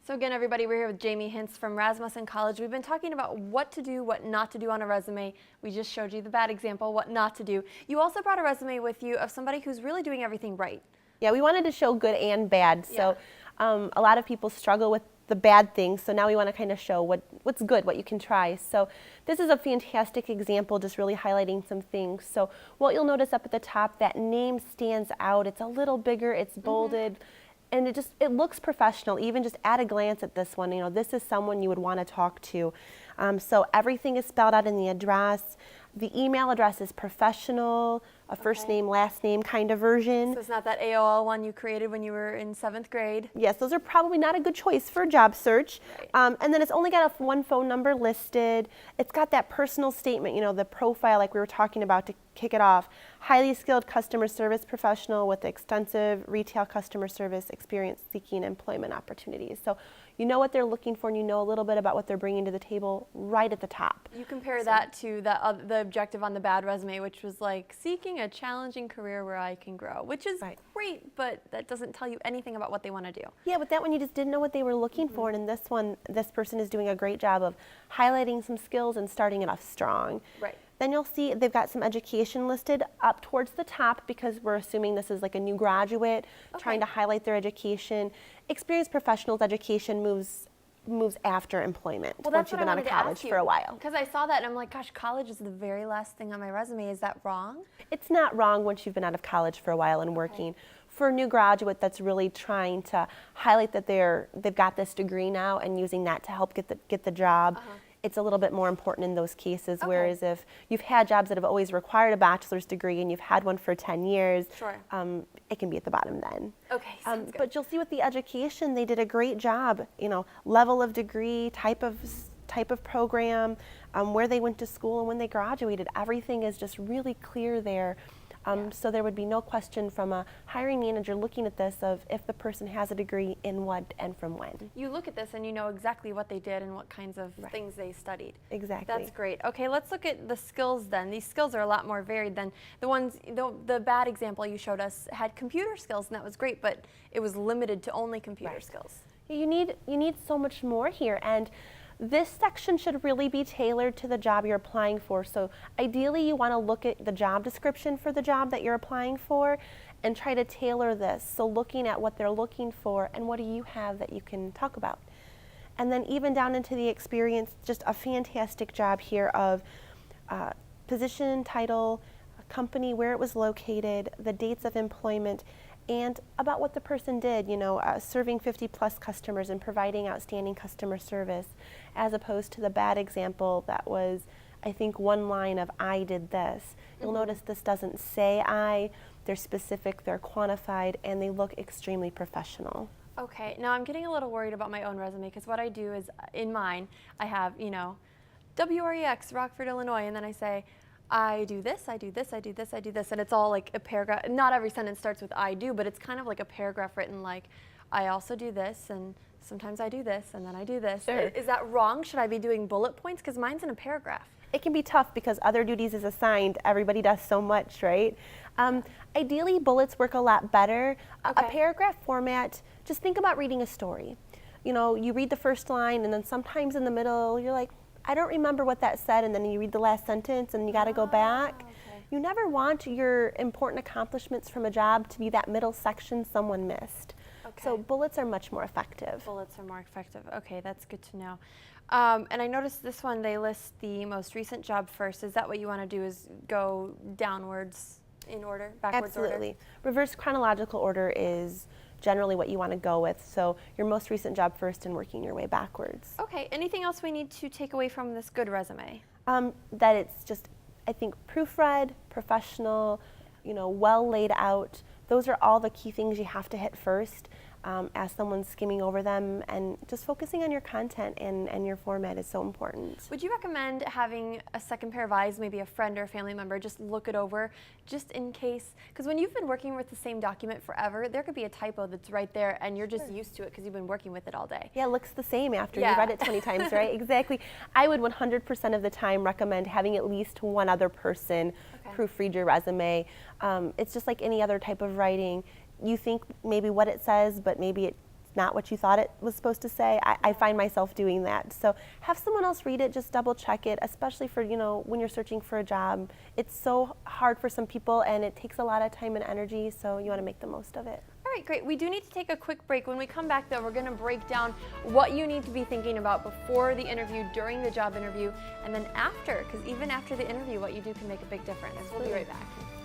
So again, everybody, we're here with Jamie Hintz from Rasmussen College. We've been talking about what to do, what not to do on a resume. We just showed you the bad example, what not to do. You also brought a resume with you of somebody who's really doing everything right. Yeah, we wanted to show good and bad. So a lot of people struggle with the bad things, so now we want to kind of show what's good, what you can try. So this is a fantastic example, just really highlighting some things. So what you'll notice up at the top, that name stands out. It's a little bigger, it's bolded. And it looks professional, even just at a glance at this one. You know, this is someone you would want to talk to. So everything is spelled out in the address. The email address is professional, a first name, last name kind of version. So it's not that AOL one you created when you were in 7th grade? Yes, those are probably not a good choice for a job search. Right. And then it's only got one phone number listed. It's got that personal statement, you know, the profile like we were talking about to kick it off. Highly skilled customer service professional with extensive retail customer service experience seeking employment opportunities. So you know what they're looking for and you know a little bit about what they're bringing to the table right at the top. You compare that to the objective on the bad resume, which was like seeking a challenging career where I can grow, which is great, but that doesn't tell you anything about what they want to do. Yeah, with that one you just didn't know what they were looking for, and in this one, this person is doing a great job of highlighting some skills and starting it off strong. Right. Then you'll see they've got some education listed up towards the top because we're assuming this is like a new graduate trying to highlight their education. Experienced professionals education moves after employment once you've been out of college for a while. Because I saw that and I'm like, gosh, college is the very last thing on my resume. Is that wrong? It's not wrong once you've been out of college for a while and working. For a new graduate that's really trying to highlight that they've got this degree now and using that to help get the job. It's a little bit more important in those cases, whereas if you've had jobs that have always required a bachelor's degree and you've had one for 10 years, it can be at the bottom then. Okay, sounds good. But you'll see with the education, they did a great job, you know, level of degree, type of program, where they went to school and when they graduated. Everything is just really clear there. So there would be no question from a hiring manager looking at this of if the person has a degree in what and from when. You look at this and you know exactly what they did and what kinds of things they studied. Exactly. That's great. Okay, let's look at the skills then. These skills are a lot more varied than the ones, the bad example you showed us had computer skills and that was great, but it was limited to only computer skills. You need so much more here, and this section should really be tailored to the job you're applying for. So ideally you want to look at the job description for the job that you're applying for and try to tailor this. So looking at what they're looking for and what do you have that you can talk about. And then even down into the experience, just a fantastic job here of position, title, company, where it was located, the dates of employment, and about what the person did, you know, serving 50+ customers and providing outstanding customer service, as opposed to the bad example that was, I think, one line of I did this. You'll notice this doesn't say I, they're specific, they're quantified, and they look extremely professional. Okay, now I'm getting a little worried about my own resume because what I do is, in mine, I have, you know, WREX, Rockford, Illinois, and then I say, I do this, I do this, I do this, I do this, and it's all like a paragraph. Not every sentence starts with I do, but it's kind of like a paragraph written like, I also do this, and sometimes I do this, and then I do this. Sure. Is that wrong? Should I be doing bullet points? Because mine's in a paragraph. It can be tough because other duties is assigned. Everybody does so much, right? Ideally, bullets work a lot better. A paragraph format, just think about reading a story. You know, you read the first line, and then sometimes in the middle, you're like, I don't remember what that said, and then you read the last sentence and you got to go back. You never want your important accomplishments from a job to be that middle section someone missed. So bullets are much more effective. Bullets are more effective. Okay, that's good to know. And I noticed this one, they list the most recent job first. Is that what you want to do, is go downwards in order, backwards order? Absolutely. Reverse chronological order is generally what you want to go with. So your most recent job first and working your way backwards. Okay, anything else we need to take away from this good resume? That it's just, I think, proofread, professional, you know, well laid out. Those are all the key things you have to hit first. As someone skimming over them, and just focusing on your content and your format is so important. Would you recommend having a second pair of eyes, maybe a friend or a family member, just look it over, just in case? Because when you've been working with the same document forever, there could be a typo that's right there, and you're just used to it because you've been working with it all day. Yeah, it looks the same after you've read it 20 times, right? Exactly. I would 100% of the time recommend having at least one other person proofread your resume. It's just like any other type of writing. You think maybe what it says, but maybe not what you thought it was supposed to say. I find myself doing that. So have someone else read it, just double check it, especially for, when you're searching for a job. It's so hard for some people and it takes a lot of time and energy, so you want to make the most of it. All right, great. We do need to take a quick break. When we come back, though, we're going to break down what you need to be thinking about before the interview, during the job interview, and then after, because even after the interview, what you do can make a big difference. We'll be right back.